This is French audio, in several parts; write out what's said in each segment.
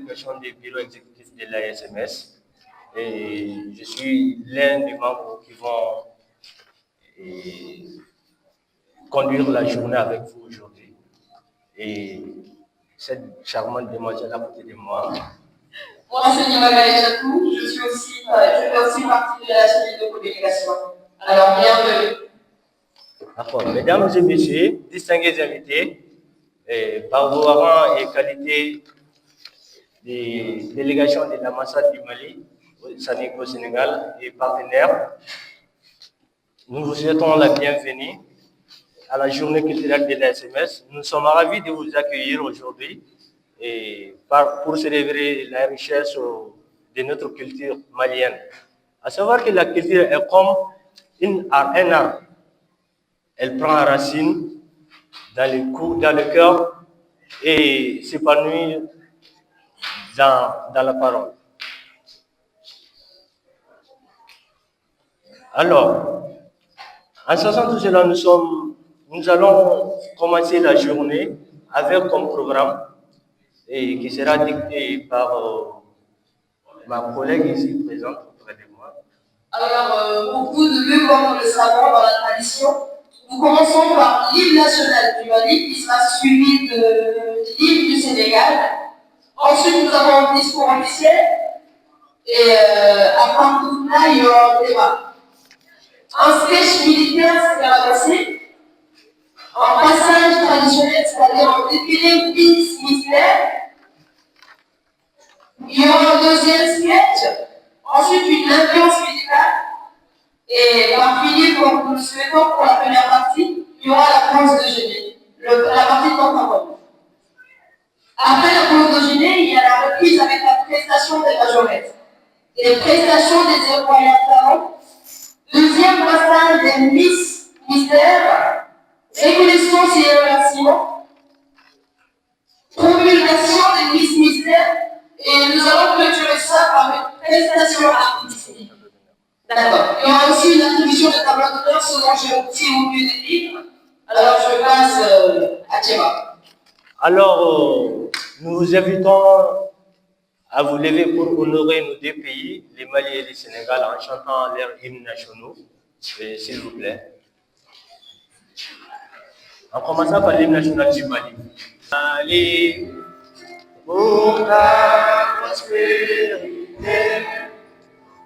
délégation du bureau exécutif de l'ASMS et je suis l'un des membres qui vont conduire la journée avec vous aujourd'hui. Et cette charmante demoiselle à côté de moi. Moi, c'est Nimagali Chakou, je fais aussi partie de la cellule de communication. Alors, bienvenue. D'accord. Mesdames et messieurs, distingués invités, par vos rangs et qualités des délégations de l'ambassade du Mali, au Sénégal et partenaires, nous vous souhaitons la bienvenue à la journée culturelle de l'ASMS. Nous sommes ravis de vous accueillir aujourd'hui pour célébrer la richesse de notre culture malienne. À savoir que la culture est comme un arbre. Elle prend racine dans le cœur et s'épanouit dans la parole. Alors, en sachant tout cela, nous allons commencer la journée avec comme programme et qui sera dicté par ma collègue ici présente auprès de moi. Alors, pour vous de mieux comme nous le savons dans la tradition, nous commençons par l'hymne national du Mali qui sera suivi de l'hymne du Sénégal. Ensuite, nous avons un discours officiel et après tout là, il y aura un débat. Un sketch militaire sera passé, un passage traditionnel, c'est-à-dire un défilé bis mystère. Il y aura un deuxième sketch, ensuite une ambiance musicale, et par finir, comme nous le souhaitons pour la première partie, il y aura la pause de déjeuner, la partie de porte-parole. Après la pause de déjeuner, il y a la reprise avec la prestation des majorettes, les prestations des incroyables talents. Deuxième passage des Miss Mystère, reconnaissance et remerciement, promulgation des Miss Mystère, et nous allons clôturer ça par une prestation artistique. D'accord. Il y aura aussi une attribution de tableau d'honneur selon j'ai aussi oublié des livres. Alors je passe à Thierry. Alors, nous vous invitons à vous lever pour honorer nos deux pays, les Mali et le Sénégal, en chantant leurs hymnes nationaux, s'il vous plaît. En commençant par l'hymne national du Mali. Mali, pour ta prospérité,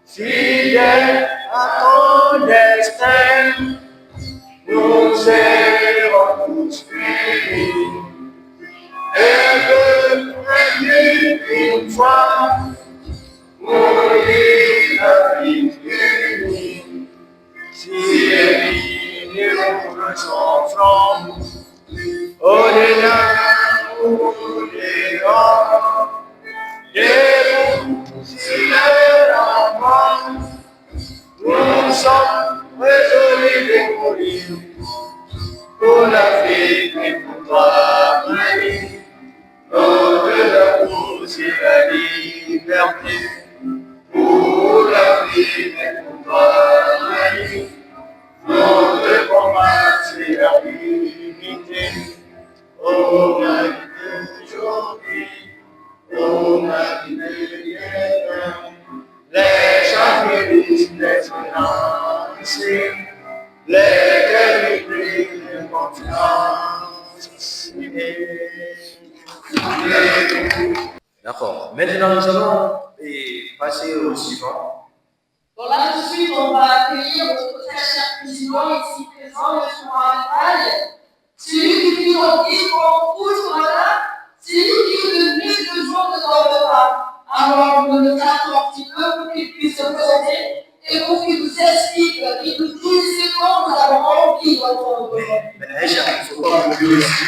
fidèle à ton destin, nous serons tous unis. Et de régner une fois, mourir la vie unie. Si les lignes sont francs, au-delà ou des-dehors, debout sur leur enfant, nous sommes résolus de mourir pour l'Afrique et pour toi, Mali. Notre amour, c'est la liberté. Pour l'Afrique et pour toi, Mali. Notre combat, c'est la dignité. Oh Mali d'aujourd'hui, oh Mali de demain. Les champions, l'espérance, les qualités de confiance. D'accord. Maintenant, nous allons passer au suivant. Bon, là, tout de suite, on va accueillir notre très cher président ici présent, M. Mohamed. C'est lui qui nous dit qu'on pousse ce matin, c'est lui qui nous donne plus de jours de notre repas. Alors, on le traite un petit peu pour qu'il puisse se présenter et pour qu'il nous explique, qu'il nous dise ce qu'on nous avons rempli notre repas. Mais il ne faut pas oublier aussi.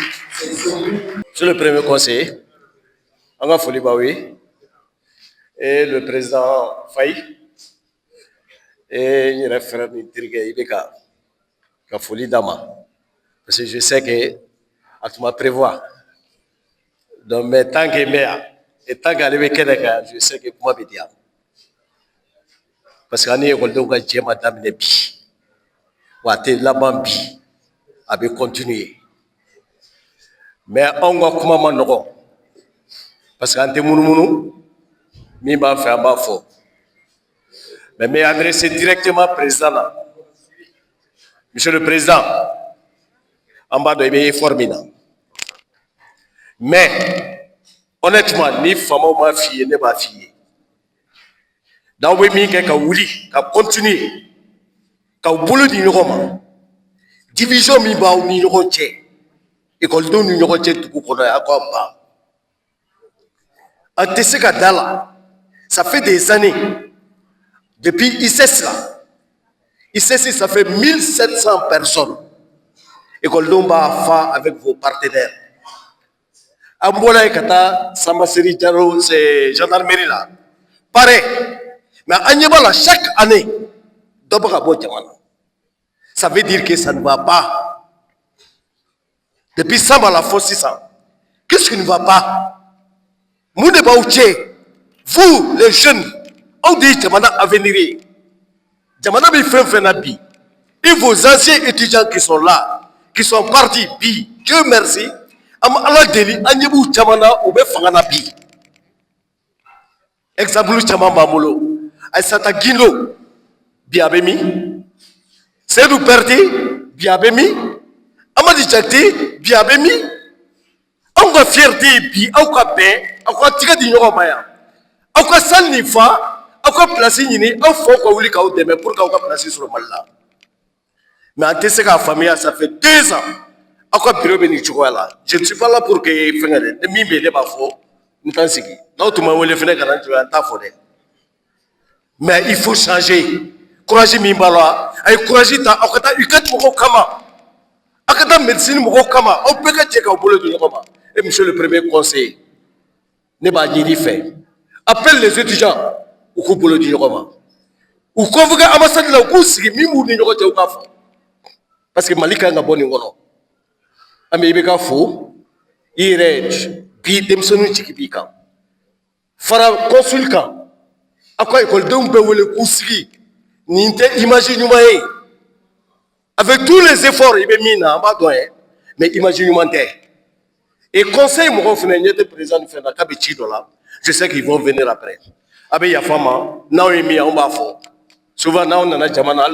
Sur le premier conseiller, Anga Folibawi et le président Faye et le frère Nitirgue Ibeka, Kafoli Dama. Parce que je sais que tu m'as prévoir. Donc, mais tant que et tant qu'elle est Kédeka, je sais que moi, je dire. Parce qu'on est au Goldoga Djema Damnebi. Ou à Telabambi, à continuer. Mais on va comment non. Parce qu'en témoin, mi b'a fait un bas fort. Mais m'est adressé directement au président. Monsieur le Président, en bas de l'ébé formina. Mais, honnêtement, ni femme ou ma fille, ni ma fille. Dans le mi ka wuli, ka continuer, ka boulot di ñogoma. Division mi ba ni ñogo tché. École do ni ñogo tché tout ko na ko ba. Antese ka dala. Ça fait des années. Depuis ICES là. ICES ça fait 1700 personnes. École do ba fa avec vos partenaires. Ambola kata Sambasiri Diallo c'est gendarmerie là. Pareil. Mais Agnébala, chaque année, ça veut dire que ça ne va pas. Depuis Samba la fosse 600. Qu'est-ce qui ne va pas? Vous, les jeunes, on dit Jamana Avenir. Jamana Bifenfenabi. Et vos anciens étudiants qui sont là, qui sont partis, Dieu merci, Allah Deli, Agnébou Jamana, Oube Fanganabi. Exemple, Jamamba Molo. Aïsata Guindo, Biabemi, Sedou Perti, Biabemi, Amadi Jakti, Biabemi, on va fierté, bi, on va bien, on va tirer du Yoromaya, on va s'ennifa, on va placer Nini, on faut qu'on oublie qu'on demain pour qu'on va placer sur le mal là. Mais en tessé la famille, ça fait 2 ans, on va bureau Benichouala. Je ne suis pas là pour que Fengade, ne m'y mêlez pas faux, nous t'en sigui. Là où tu m'as voulu faire quand tu as ta forêt. Mais il faut changer. Courage Mimbala. Avec courage, ta akata ukat moko kama. Akata médecine moko kama. On peut que tu au boulot de Yoroma. Et monsieur le premier conseiller, ne pas dire fait. Appelle les étudiants au boulot de Yoroma. Ou convoquer ambassade là où c'est mimou ni Yoroma au kafo. Parce que Malika n'a bon ngono. Ame ibeka fo. Irej. Bi demsonu chikibika. Fara consultant. À quoi école de le Koussiri, Ninte imagine avec tous les efforts, il est mis en bas mais imagine et conseil mon frère n'était présent de faire la cabine là, je sais qu'ils vont venir après. Avec Yafama, Naomi en bas fort. Souvent, on a Jamana,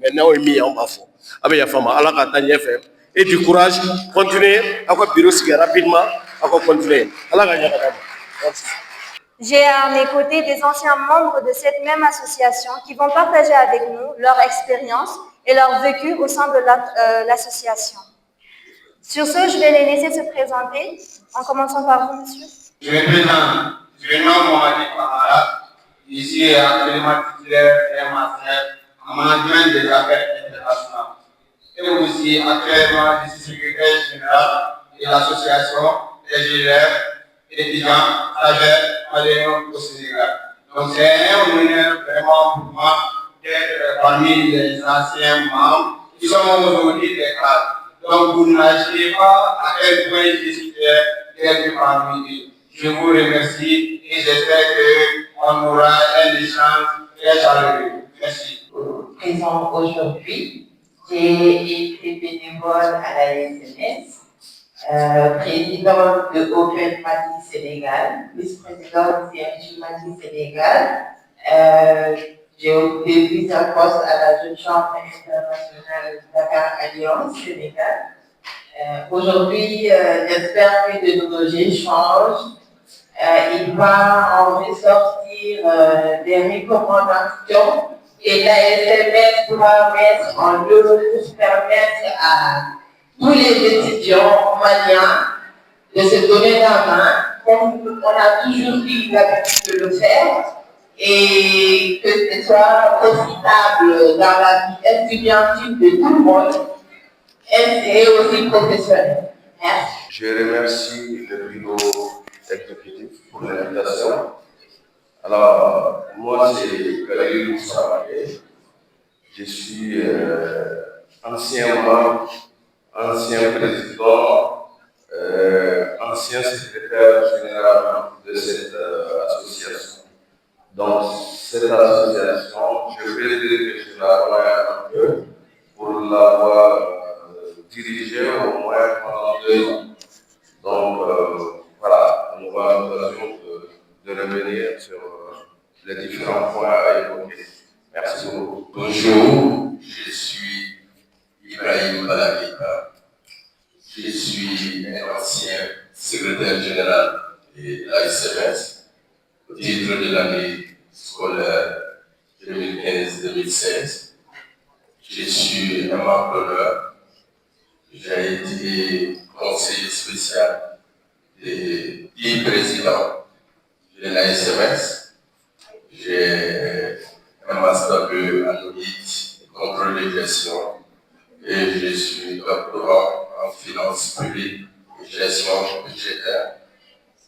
mais Naomi en bas fort. Avec Yafama, Allah Katanya FM. Et du courage, continuez, à quoi bureau rapidement, à quoi continuer. Allah Katanya. Merci. J'ai à mes côtés des anciens membres de cette même association qui vont partager avec nous leur expérience et leur vécu au sein de l'association. Sur ce, je vais les laisser se présenter, en commençant par vous, monsieur. Je me présente, je me nomme Mohamed Kamara, je suis actuellement titulaire et master en management des affaires internationales. Et aussi actuellement, je suis secrétaire général de l'association des élèves étudiants stagiaires maléons au Sénégal. Donc c'est un honneur vraiment pour moi d'être parmi les anciens membres qui sont aujourd'hui des cadres. Donc vous n'imaginez pas à quel point je suis fier d'être parmi eux. Je vous remercie et j'espère qu'on aura un échange très chaleureux. Merci. Présent aujourd'hui, j'ai été bénévole à la SNS. Présidente de Open Mali Sénégal, vice-présidente du CNJ Mali Sénégal. J'ai occupé un poste à la Jeune Chambre internationale Dakar Alliance Sénégal. Aujourd'hui, j'espère que de nos échanges, il va en ressortir des recommandations et la SMS pourra mettre en œuvre pour permettre à tous les étudiants maliens de se donner la main, comme on a toujours eu l'habitude de le faire, et que ce soit profitable dans la vie étudiantine de tout le monde, et aussi professionnelle. Merci. Je remercie le bureau exécutif pour l'invitation. Alors, moi, c'est Khalil Moussamaké. Je suis ancien membre, ancien président, ancien secrétaire général de cette association. Donc, cette association, je vais dire que je la connais un peu pour l'avoir dirigée au moins pendant 2 ans. Donc, voilà, on va différents points à évoquer. Merci beaucoup. Bonjour, je suis Ibrahim Balamika. Je suis un ancien secrétaire général de la SMS au titre de l'année scolaire 2015-2016. Je suis un membre d'honneur. J'ai été conseiller spécial des 10 présidents de la SMS. J'ai un master 2 en audit et contrôle de gestion et je suis doctorant en finances publiques et gestion budgétaire.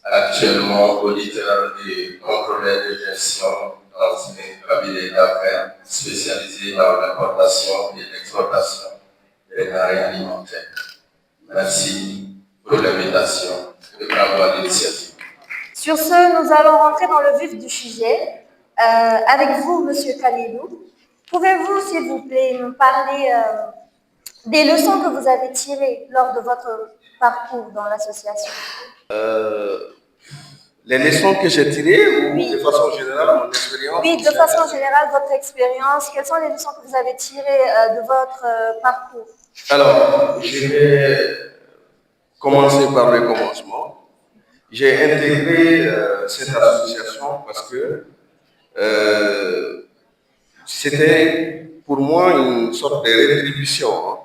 Actuellement auditeur et contrôleur de gestion dans un cabinet d'affaires spécialisé dans l'importation et l'exportation des denrées alimentaires. Merci pour l'invitation et bravo à l'initiative. Sur ce, nous allons rentrer dans le vif du sujet. Avec vous, Monsieur Kalilou, pouvez-vous, s'il vous plaît, nous parler des leçons que vous avez tirées lors de votre parcours dans l'association? Les leçons que j'ai tirées, ou Oui. de façon générale, mon expérience? Oui, de façon générale, votre expérience, quelles sont les leçons que vous avez tirées de votre parcours? Alors, je vais commencer par le commencement. J'ai intégré cette association parce que c'était pour moi une sorte de rétribution, hein,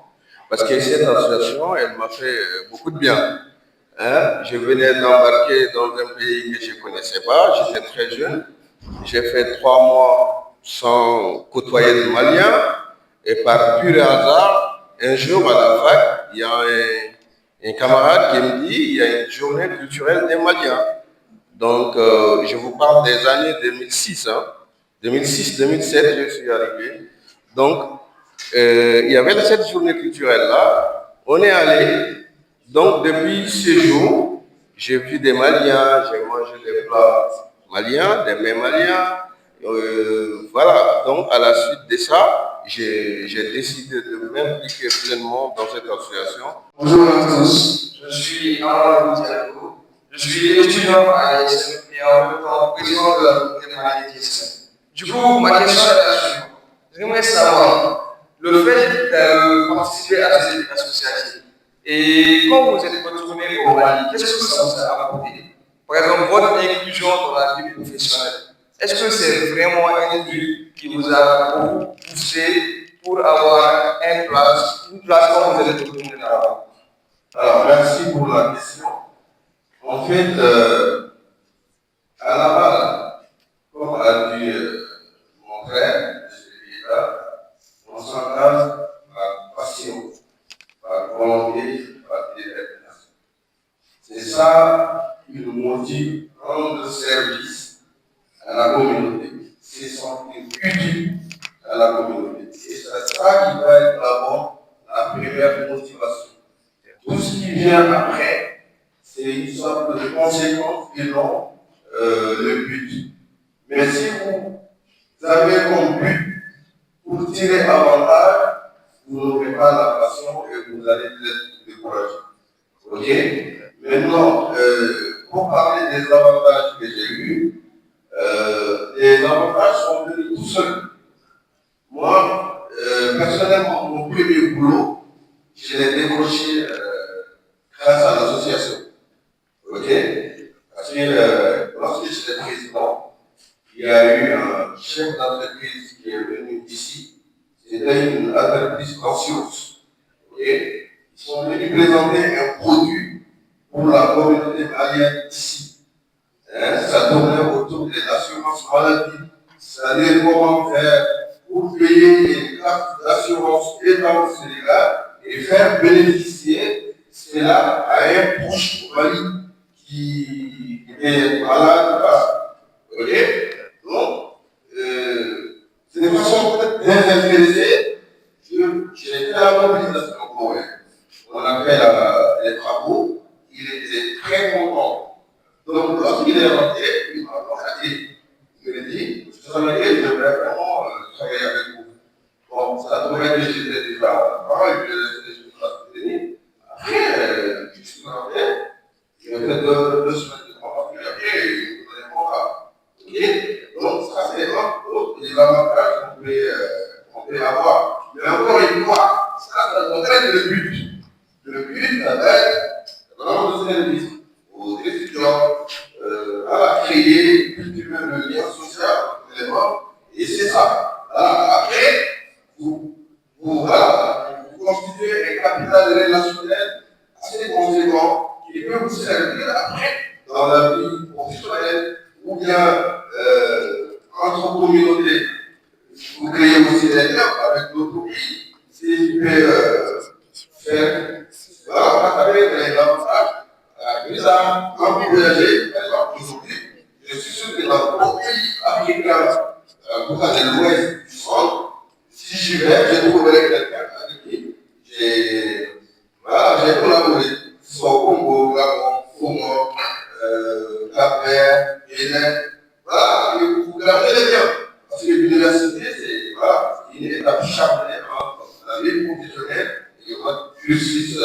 parce que cette association, elle m'a fait beaucoup de bien. Hein. Je venais d'embarquer dans un pays que je ne connaissais pas, j'étais très jeune. J'ai fait 3 mois sans côtoyer de Maliens et par pur hasard, un jour à la fac, il y a un camarade qui me dit il y a une journée culturelle des Maliens. Donc, je vous parle des années 2006. Hein. 2006-2007, je suis arrivé. Donc, il y avait cette journée culturelle-là. On est allé. Donc, depuis ce jour, j'ai vu des Maliens, j'ai mangé des plats maliens, des mets maliens. Voilà. Donc, à la suite de ça, j'ai décidé de m'impliquer pleinement dans cette association. Bonjour à tous, je suis Amadou Diallo. Je suis étudiant à l'ISM et en même temps président de la communauté Mali d'ISM. Du coup, ma question est la suivante. J'aimerais savoir le fait de participer à cette association. Et quand vous êtes retourné au Mali, qu'est-ce que ça vous a apporté? Par exemple, votre inclusion dans la vie professionnelle. Est-ce que c'est vraiment un truc qui vous a beaucoup poussé pour avoir une place quand vous êtes retourné là-bas? Alors, merci pour la question. En fait, à la base, comme a dit mon frère, on s'engage par passion, par volonté, par détermination. C'est ça qui nous motive à rendre service à la communauté. C'est sentir utile à la communauté. Et c'est ça qui va être d'abord la première motivation. Tout ce qui vient après, c'est une sorte de conséquence et non le but. Mais si vous avez comme but pour tirer avantage, vous n'aurez pas la passion et vous allez être découragé. Ok? Maintenant, pour parler des avantages que j'ai eus, les avantages sont venus tout seuls. Moi, personnellement, mon premier boulot, je l'ai décroché grâce à l'association. Ok? Parce que lorsque j'étais président, il y a eu un chef d'entreprise qui est venu ici. C'était une entreprise conscience. Ok? Ils sont venus présenter un produit pour la communauté malienne ici. Hein? Ça tournait autour de l'assurance maladie. C'est-à-dire comment faire pour payer une carte d'assurance État au Sénégal et faire bénéficier cela à un proche au Mali qui est malade. Ok? Donc, c'est de façon peut-être désintéressée que j'ai fait la mobilisation pour eux. On a fait les travaux, il était très content. Donc, lorsqu'il est rentré, il m'a contacté. Il me dit, je savais que je devrais vraiment travailler avec vous. Bon, ça devrait que j'étais déjà avant, et puis je suis passé. Après, je suis rentré, il y a fait 2 semaines de travail, et après, il me donnait mon cas. Ok? Donc, ça, c'est avantages qu'on peut avoir. Mais encore une fois, ça contraire le but. Le but, ça va être vraiment de service aux étudiants, à créer, cultiver le lien social, vraiment. Et c'est ça. Après, vous constituez un capital relationnel assez conséquent qui peut vous servir après dans la vie professionnelle ou bien entre communautés. Vous créez aussi des liens avec d'autres pays. Si vous pouvez faire, partager des avantages. Déjà, quand vous voyagez, par exemple, aujourd'hui, je suis sûr que dans beaucoup de pays africains, vous allez l'ouest du centre, si j'y vais, je trouverai quelqu'un avec qui j'ai collaboré, soit au Congo, Gabon, Congo, Cap-Vert, Bénin. Voilà, et vous gardez les liens. Parce que l'université, c'est une étape charnière entre la vie professionnelle et votre cursus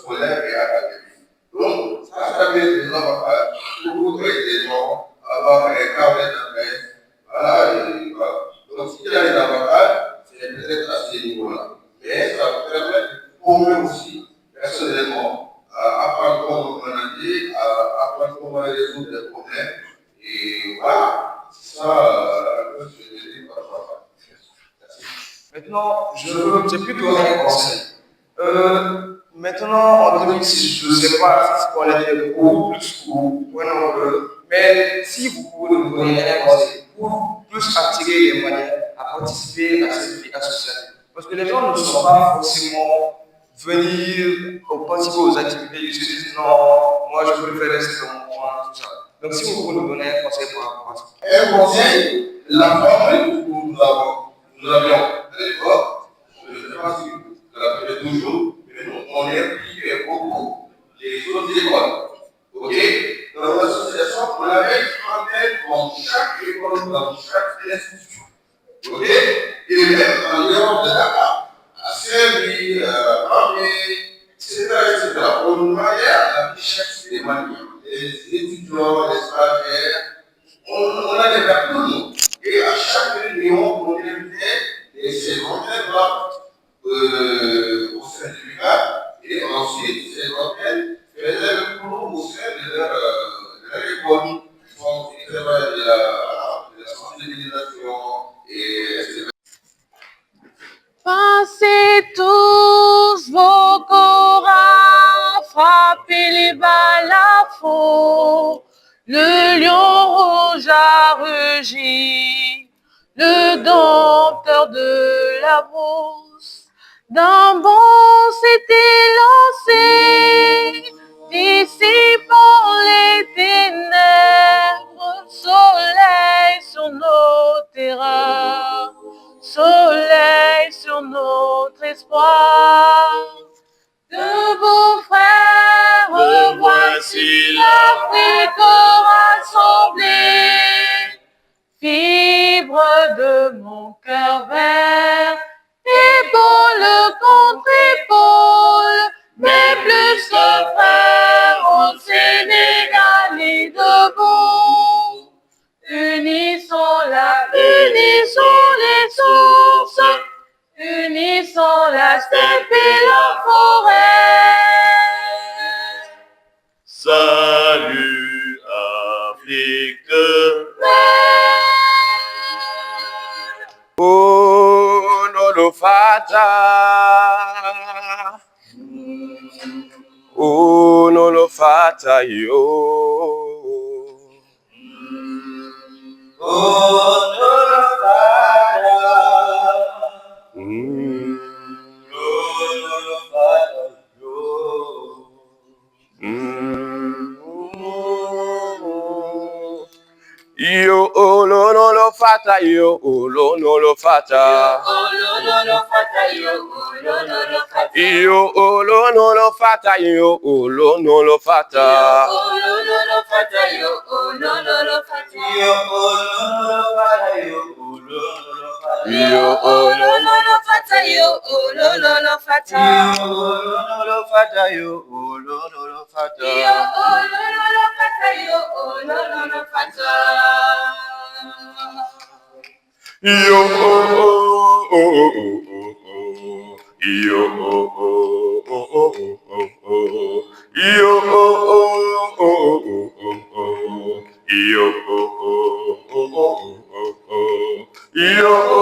scolaire et académique. Donc, ça fait des avantages pour les gens, avoir un carnet d'adresse. Voilà, et voilà. Donc, s'il y a des avantages, c'est peut-être à ce niveau-là. Mais ça vous permet de former aussi, personnellement, à apprendre comment manager, à apprendre comment résoudre des problèmes. Et voilà, c'est ça que je veux dire par rapport à ça. Maintenant, j'ai plutôt un conseil. Maintenant, en 2006, je ne sais pas si on était beaucoup plus ou moins nombreux, mais si vous pouvez nous donner un conseil pour plus attirer les moyens à participer à cette vie associative. Parce que les gens ne sont pas forcément venir participer aux activités, ils se disent non, moi je préfère rester dans mon coin, tout ça. Donc si vous pouvez nous donner un conseil par rapport à ça. Un conseil, la formule que nous avions à l'époque, je ne sais pas si vous l'avez toujours, mais nous, on impliquait beaucoup les autres écoles. Ok? Dans l'association, on avait une trentaine dans chaque école, dans chaque institution. Ok? Et même en dehors de Dakar, à Saint-Louis, à Amé, etc., on voyait la richesse des manières. Les étudiants, les stagiaires, on allait vers tout le monde. Et à chaque réunion, on invitait ces antennes-là au sein du VICA, et ensuite, ces antennes faisaient le boulot au sein de leur école. Ils font du travail de la sensibilisation, etc. Passez tous vos corps à frapper les balafons. Le lion rouge a rugi, le dompteur de la brousse. D'un bond s'était lancé, dissipant les ténèbres, soleil sur nos terreurs, soleil sur notre espoir. Debout frères, voici l'Afrique rassemblée, fibre de mon cœur vert, épaule contre épaule, mais plus que frères au Sénégal et debout. Unissons les sources, unissons la steppe et la forêt. Salut Afrique. Oh Nolofata. Oh Nolofata yo. Oh, Nolofata. Yo oh lo no lo fata yo oh lo no lo fata yo oh lo no lo fata yo oh lo no lo fata Yo, oh, no, no, no, yo oh lo no lo fata yo, oh, no, no, no, fata. Yo, oh, no, no, fata, yo, oh, no, no, fata. Yo, oh, no, no, fata, yo, oh, no, no, fata. Yo oh oh oh oh oh. Yo oh oh oh oh oh. Yo oh oh oh oh. Yo oh oh oh oh. Yo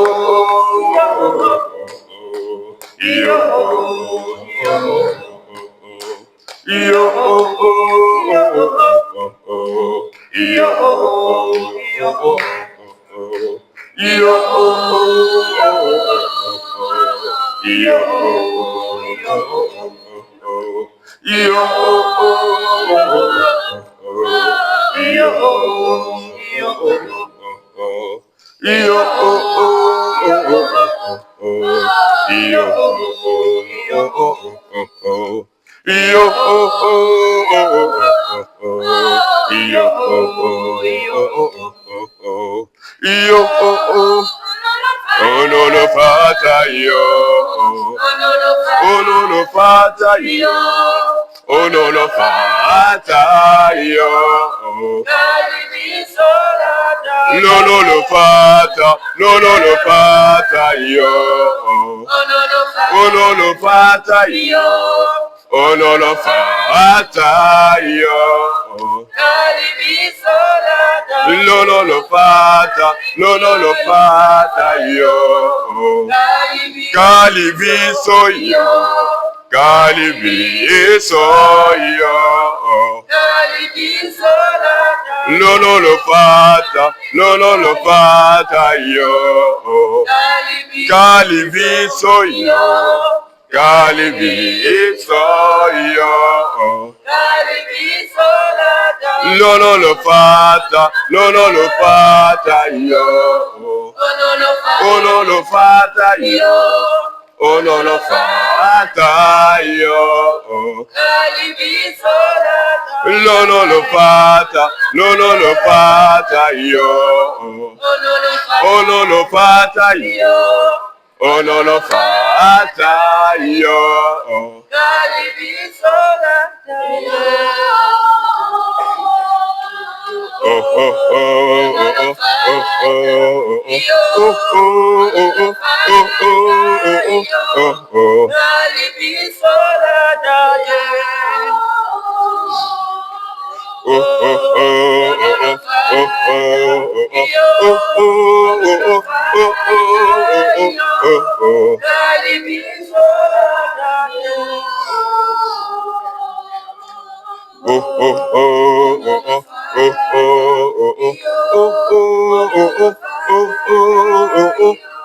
Oh no no fata yo. Oh no no fata yo. Oh no no fata yo. No no no fata. No no no fata yo. Oh no no fata yo. Oh no no fata yo. No no no fata, no no no fata yo. Calibi soy yo, Calibi soy yo. No no no fata, no no no fata yo. Calibi soy yo, Calibi soy yo. No no no fata, no no no fata yo. Oh no no fata yo. Oh no no fata yo. No no no fata, no no no fata yo. Oh no no fata yo. Oh no no fata yo. Oh oh oh oh oh oh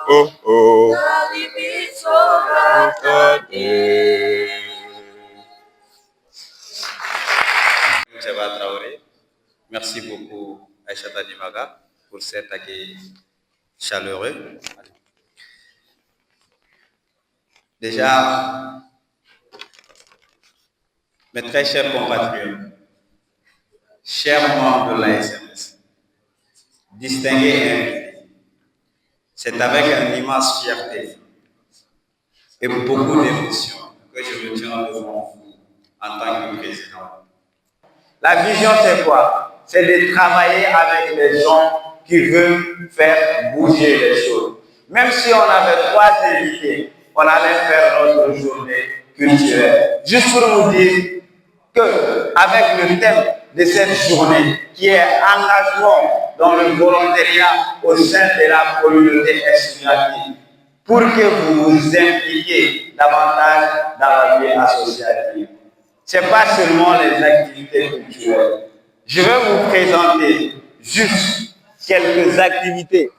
oh oh Mousseba Traoré. Merci beaucoup Aïchata Dimaga pour cet accueil chaleureux. Déjà, mes très chers compatriotes, chers membres de la SMS, distingués invités, c'est avec une immense fierté et beaucoup d'émotion que je me tiens devant vous en tant que président. La vision, c'est quoi? C'est de travailler avec les gens qui veulent faire bouger les choses. Même si on avait 3 invités, on allait faire notre journée culturelle. Juste pour vous dire qu'avec le thème de cette journée, qui est engagement dans le volontariat au sein de la communauté estudiantine, pour que vous vous impliquiez davantage dans la vie associative. Ce n'est pas seulement les activités culturelles. Je vais vous présenter juste quelques activités.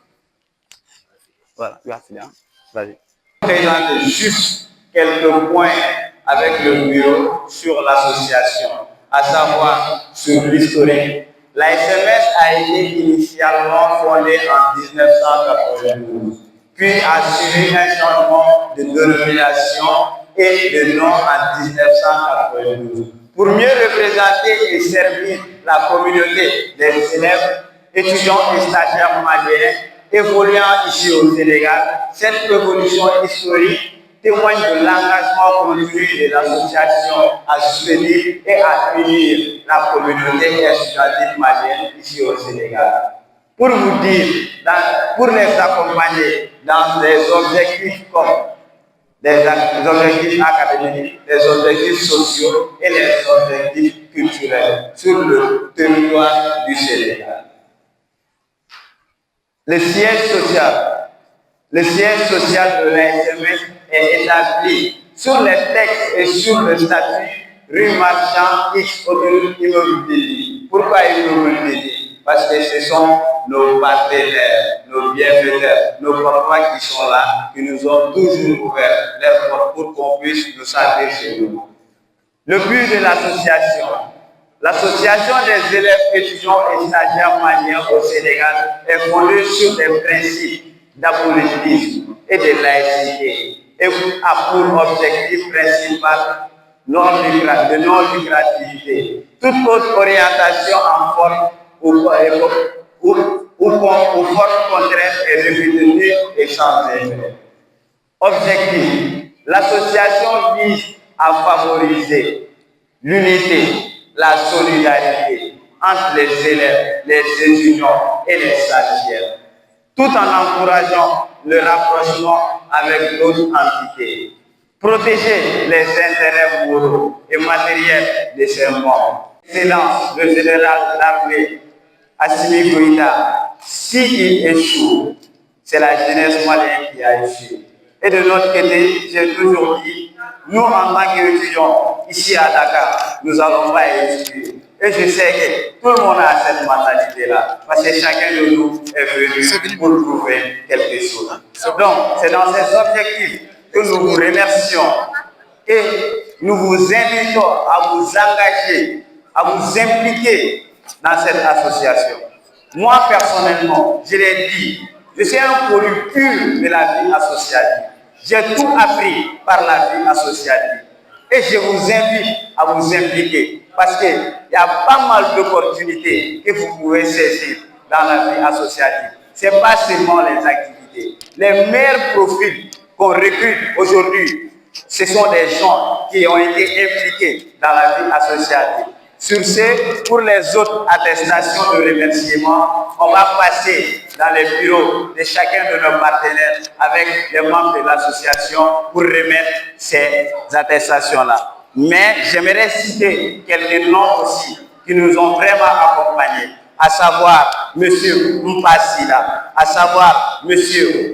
Voilà, merci bien. Vas-y. Présenter juste quelques points avec le bureau sur l'association, à savoir sur l'historique. La SMS a été initialement fondée en 1992, puis a suivi un changement de dénomination et de nom en 1992. Pour mieux représenter et servir la communauté des élèves, étudiants et stagiaires maliens évoluant ici au Sénégal, cette évolution historique témoigne de l'engagement continu de l'association à soutenir et à unir la communauté estudiantine malienne ici au Sénégal. pour vous dire, pour les accompagner dans des objectifs comme des objectifs académiques, des objectifs sociaux et les objectifs culturels sur le territoire du Sénégal. Le siège social de l'ASMS est établi sur les textes et sur le statut rue Marchand X autoroute immobilier. Pourquoi immobilier? Parce que ce sont nos partenaires, nos bienfaiteurs, nos papas qui sont là, qui nous ont toujours ouvert leurs portes pour qu'on puisse nous sentir chez nous. Le but de l'association des élèves, étudiants et stagiaires maliens au Sénégal est fondée sur des principes d'apolitisme et de laïcité et a pour objectif principal de non-lucrativité. Toute autre orientation en forme ou forme contraire est retenue et sans effet. Objectif, l'association vise à favoriser l'unité, la solidarité entre les élèves, les étudiants et les stagiaires, tout en encourageant le rapprochement avec d'autres entités. Protéger les intérêts moraux et matériels de ses membres. Excellence, le général d'armée Assimi Goïta, s'il échoue, c'est la jeunesse malienne qui a échoué. Et de notre côté, j'ai toujours dit, nous en tant qu'étudiants, ici à Dakar, nous n'allons pas échouer. Et je sais que tout le monde a cette mentalité-là, parce que chacun de nous est venu pour trouver quelque chose. Donc, c'est dans ces objectifs que nous vous remercions et nous vous invitons à vous engager, à vous impliquer dans cette association. Moi, personnellement, je l'ai dit, je suis un produit pur de la vie associative. J'ai tout appris par la vie associative. Et je vous invite à vous impliquer parce qu'il y a pas mal d'opportunités que vous pouvez saisir dans la vie associative. Ce n'est pas seulement les activités. Les meilleurs profils qu'on recrute aujourd'hui, ce sont des gens qui ont été impliqués dans la vie associative. Sur ce, pour les autres attestations de remerciement, on va passer dans les bureaux de chacun de nos partenaires avec les membres de l'association pour remettre ces attestations-là. Mais j'aimerais citer quelques noms aussi qui nous ont vraiment accompagnés, à savoir M. Mpassila, à savoir M.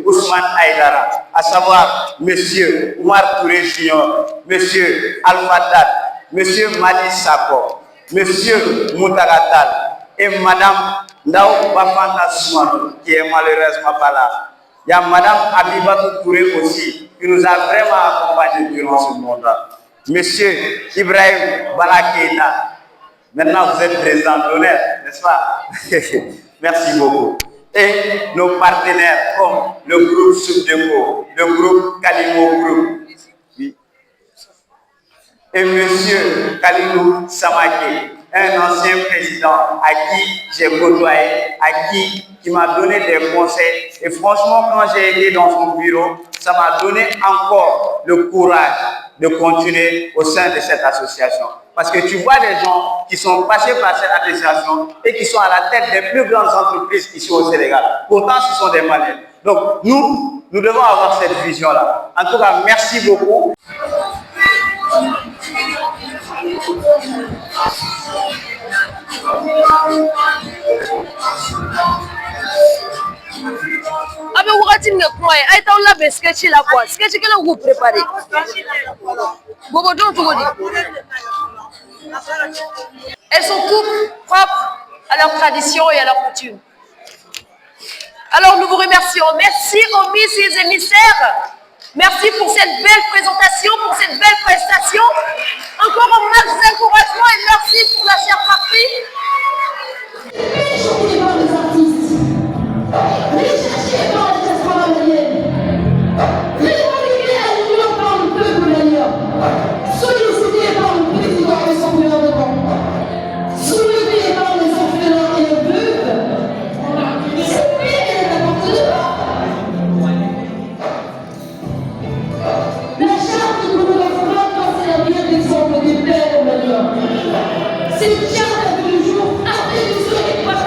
Ousmane Aïdara, à savoir M. Oumar Touré Junior, M. Al-Fattah, M. Mali Sako, Monsieur Moutagatal et Madame Ndao Bafanta Soumano, qui est malheureusement pas là. Il y a Madame Abibatou Touré aussi, qui nous a vraiment accompagnés durant ce mandat. Monsieur Ibrahim Balakena, maintenant vous êtes président d'honneur, n'est-ce pas? Merci beaucoup. Et nos partenaires comme le groupe Subdeco, le groupe Kalimo Group, et M. Kalilou Samake, un ancien président à qui j'ai côtoyé, qui m'a donné des conseils. Et franchement, quand j'ai été dans son bureau, ça m'a donné encore le courage de continuer au sein de cette association. Parce que tu vois des gens qui sont passés par cette association et qui sont à la tête des plus grandes entreprises ici au Sénégal. Pourtant, ce sont des Maliens. Donc, nous devons avoir cette vision-là. En tout cas, merci beaucoup. Abe wakati ngekuwa aita ulabe sketch la kwa sketch kele vous préparer bobo donc tout dit elles sont toutes propres à leur tradition et à leur coutume. Alors nous vous remercions. Merci aux misses et émissaires. Merci pour cette belle présentation, pour cette belle prestation. Encore un max d'encouragement et merci pour la chère patrie. C'est bien de jour après le soleil, pas à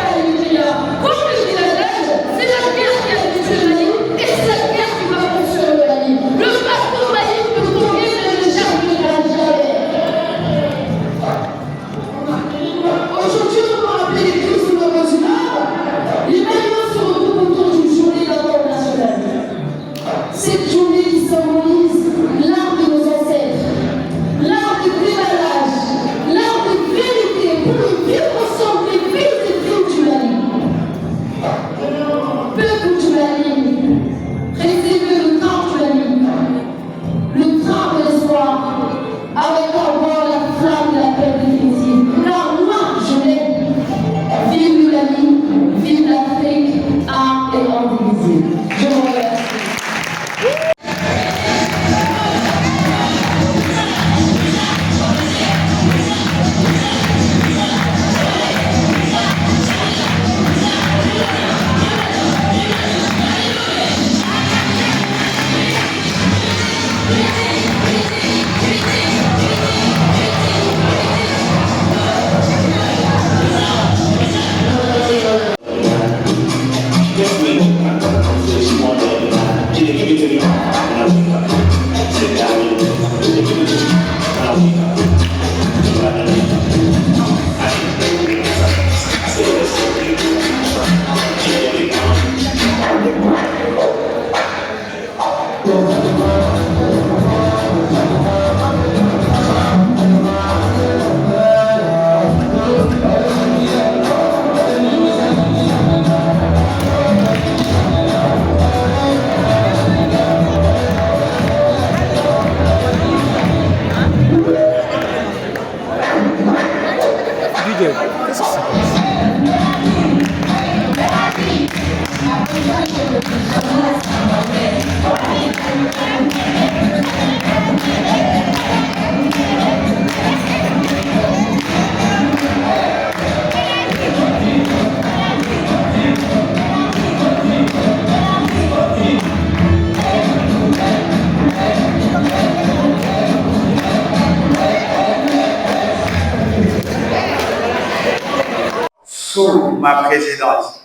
Sous ma présidence,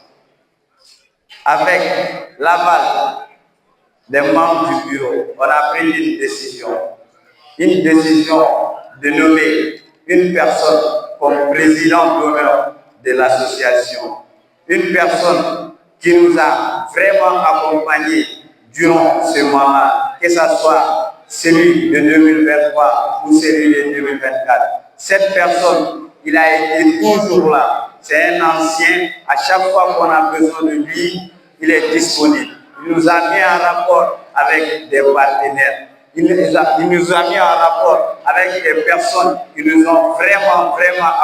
avec l'aval des membres du bureau, on a pris une décision de nommer une personne comme président d'honneur de l'association, une personne qui nous a vraiment accompagnés durant ce moment, que ce soit celui de 2023 ou celui de 2024. Cette personne, il a été toujours là. C'est un ancien, à chaque fois qu'on a besoin de lui, il est disponible. Il nous a mis en rapport avec des partenaires. Il nous a mis en rapport avec des personnes qui nous ont vraiment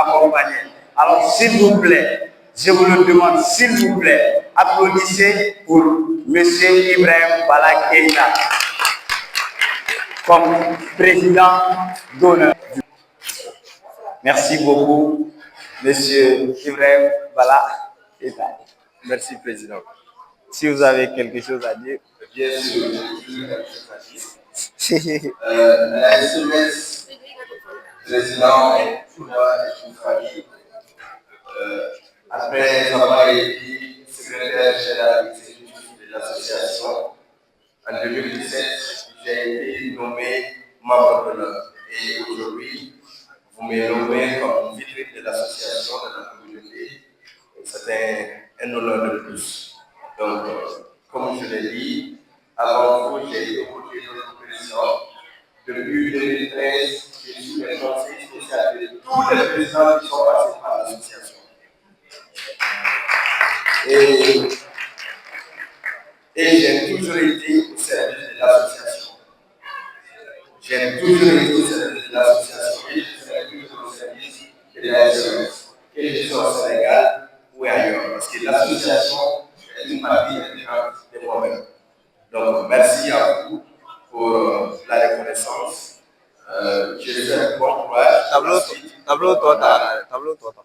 accompagnés. Alors, s'il vous plaît, je vous le demande, s'il vous plaît, applaudissez pour M. Ibrahim Bala Keïta comme président d'honneur. Merci beaucoup, M. Ibrahim Bala Keïta. Merci, Président. Si vous avez quelque chose à dire. Bien sûr, la SMS, président, toi et une famille, après avoir été secrétaire général exécutif de l'association, en 2017, j'ai été nommé membre d'honneur. Et aujourd'hui, vous me nommez comme vitrine de l'association de la communauté. C'est un honneur de plus. Donc, comme je l'ai dit, avant vous, j'ai été côté de notre président. Depuis 2013, je suis le conseiller spécial de tous les présidents qui sont passés par l'association. Et j'ai toujours été au service de l'association. J'ai toujours été au service de l'association et je serai toujours au service de la SMS, que je sois au Sénégal ou ailleurs. Parce que l'association est une partie intégrante de moi-même. Donc, merci à vous pour la reconnaissance. Je vous souhaite bon courage. Tableau total.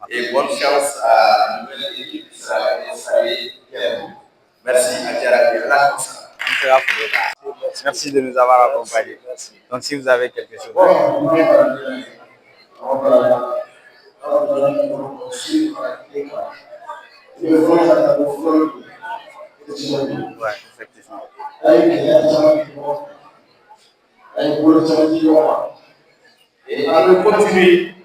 Et bonne chance à la nouvelle équipe qui sera installée bientôt. Merci à Diarra. Merci de nous avoir accompagnés. Donc, si vous avez quelque chose. Ouais, effectivement. Et à le continuer,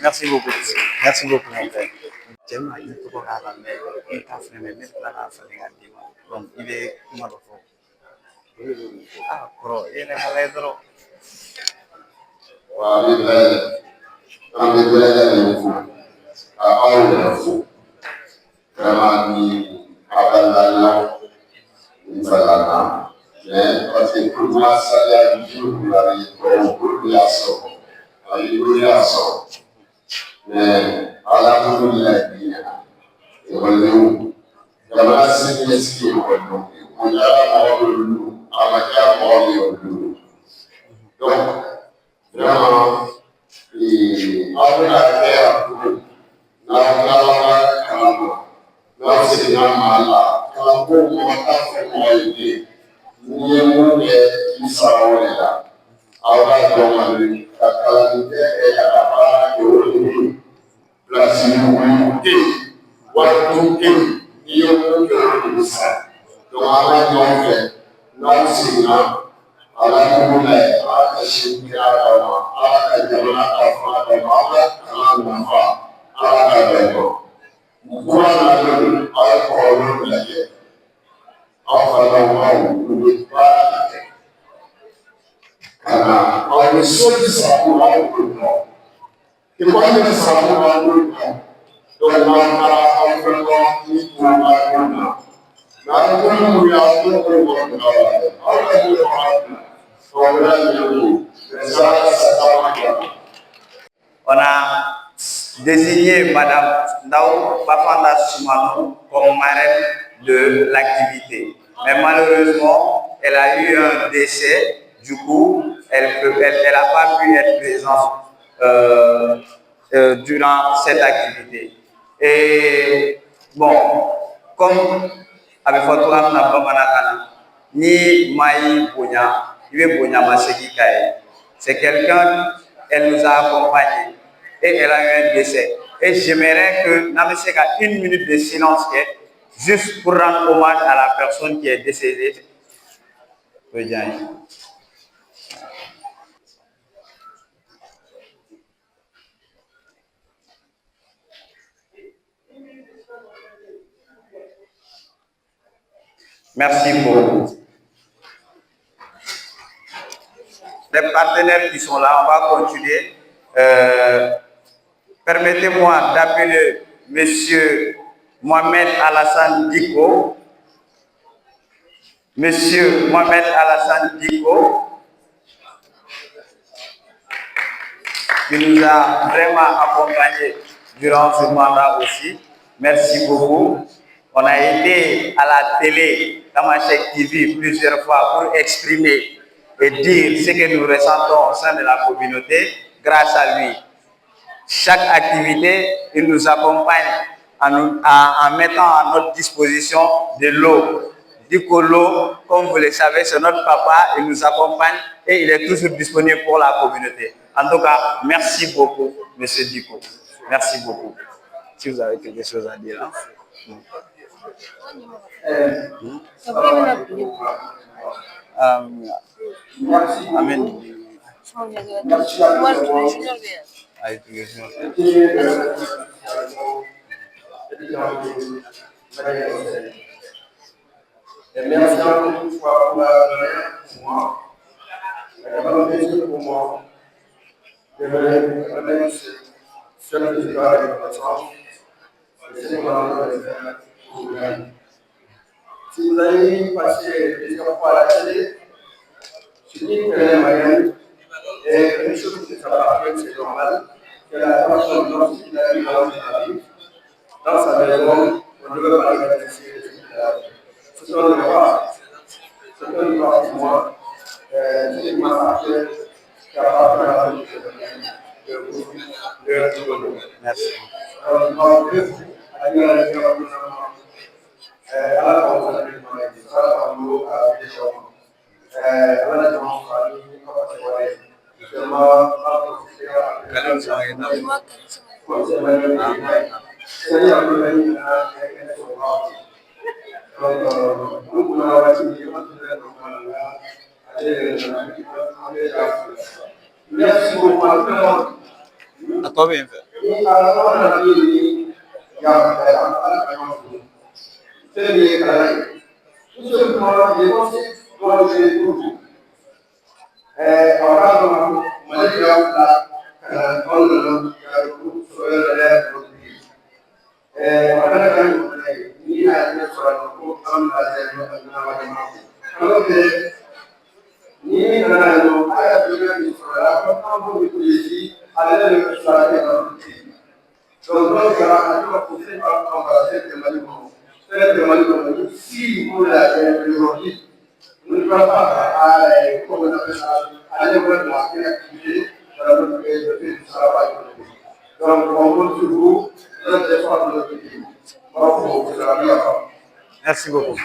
Merci beaucoup. Merci beaucoup, mon frère. Donc, il est Dans les deux niveaux, à un niveau, vraiment, il mais parce que pour moi, ça y a du jour pour la vie, pour la sorte. Mais à la fin de la vie, jamana sigi ɲɛsigi ye ekɔlidenw ye o yala mɔgɔ bɛ olu a ma diya mɔgɔ bɛ olu donc vraiment aw bɛna kɛ yan cogo n'aw tilala kalan na n'aw seginna maa la kalanko mɔgɔ t'a fɔ mɔgɔ ye bilen n'i ye mun kɛ i sara o de la aw ka dɔn ka kalanni kɛ ka baara kɛ o de ye pilasi ɲuman tɛ yen wari tun tɛ yen. Iyo kusa donc ala ɲɔgɔn fɛ n'aw seginna ala ɲɔgɔnna ye ala ka sini kɛ ala ma ala ka jamana ka fanga d'a ma ala kalan nafa ala ka bɛn dɔn kura nalen aw ye kɔrɔlenw lajɛ aw faralaw u bɛ baara kɛ ka na aw bɛ soli sago aw b'o dɔn ekɔli bɛ sago aw b'o dɔn. Donc, on a désigné Madame Ndao Bafanda Soumano comme marraine de l'activité. Mais malheureusement, elle a eu un décès. Du coup, elle n'a pas pu être présente durant cette activité. Et bon, comme avec votre ni Maï Bonya, c'est quelqu'un, elle nous a accompagnés et elle a eu un décès. Et j'aimerais que nous ayons une minute de silence juste pour rendre hommage à la personne qui est décédée. Merci beaucoup. Les partenaires qui sont là, on va continuer. Permettez-moi d'appeler Monsieur Mohamed Alassane Diko. Monsieur Mohamed Alassane Diko, qui nous a vraiment accompagnés durant ce mandat aussi. Merci beaucoup. On a été à la télé, Tamashek TV, plusieurs fois pour exprimer et dire ce que nous ressentons au sein de la communauté. Grâce à lui, chaque activité, il nous accompagne en mettant à notre disposition de l'eau. Diko l'eau, comme vous le savez, c'est notre papa, il nous accompagne et il est toujours disponible pour la communauté. En tout cas, merci beaucoup, Monsieur Diko. Merci beaucoup. Si vous avez quelque chose à dire. Hein? Amen. Merci encore une fois pour la donner pour moi. Pour moi. Je veux remercier ceux qui ont été présents. Si vous avez passé plusieurs fois à la télé, je dis que les moyens et une chose qui s'appartient, c'est normal, que la personne lorsqu'il a eu la vie, dans sa maison, on ne veut pas remercier c'est un devoir. C'est un devoir pour moi. C'est une marque qui appartient à la vie de vous. Merci. Merci beaucoup. À toi bien fait. Donc, on va pousser par embrasser le Mali. C'est le Mali. Si vous l'avez aujourd'hui, nous ne pouvons pas aller voir l'activité dans notre pays du travail. Donc, on compte sur vous, notre effort de notre pays. Merci beaucoup.